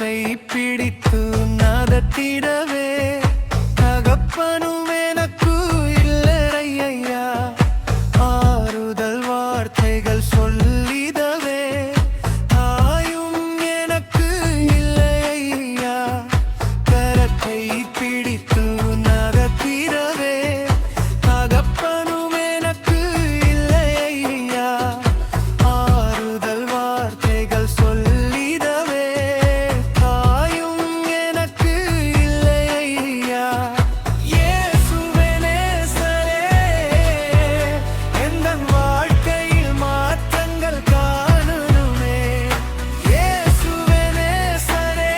கரத்தை பிடித்து நடத்திடவே தகப்பனும் எனக்கு இல்லையா. ஆறுதல் வார்த்தைகள் சொல்லிடவே தாயும் எனக்கு இல்லையா. கரத்தை பிடித்து நடத்திடவே தகப்பனும் எனக்கு இல்லையா. ஆறுதல் வார்த்தைகள் சொல்லிடவே தாயும் எனக்கு இல்லையா. இயேசுவே நேசரே, எந்தன் வாழ்க்கையில் மாற்றங்கள் காணணுமே. இயேசுவே நேசரே,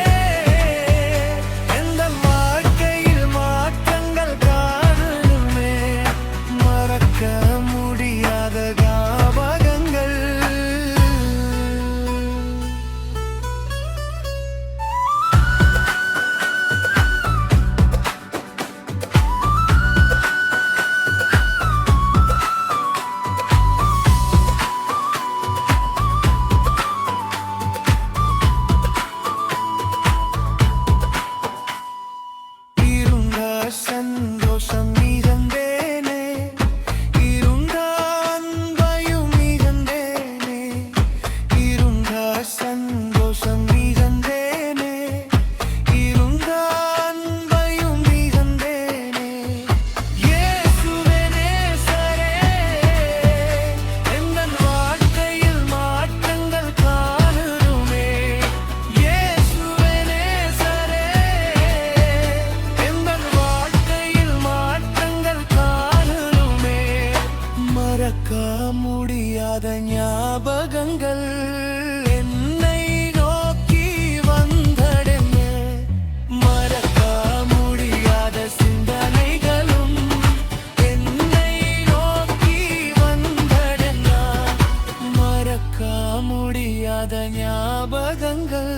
எந்தன் வாழ்க்கையில் மாற்றங்கள் காணணுமே. மறக்க முடியாத ஞாபகங்கள் இருந்த சந்தோஷம் இழந்தேனே, இருந்த அன்பையும் இழந்தேனே. இருந்த சந்தோஷம் இழந்தேனே, இருந்த அன்பையும் இழந்தேனே. இயேசுவே நேசரே, எந்தன் வாழ்க்கையில் மாற்றங்கள் காணணுமே. இயேசுவே நேசரே, எந்தன் வாழ்க்கையில் மாற்றங்கள் காணணுமே. மறக்க முடியாத ஞாபகங்கள் என்னை நோக்கி வந்தடைங்க. மறக்க முடியாத சிந்தனைகளும் என்னை நோக்கி வந்தடைங்க. மறக்க முடியாத ஞாபகங்கள்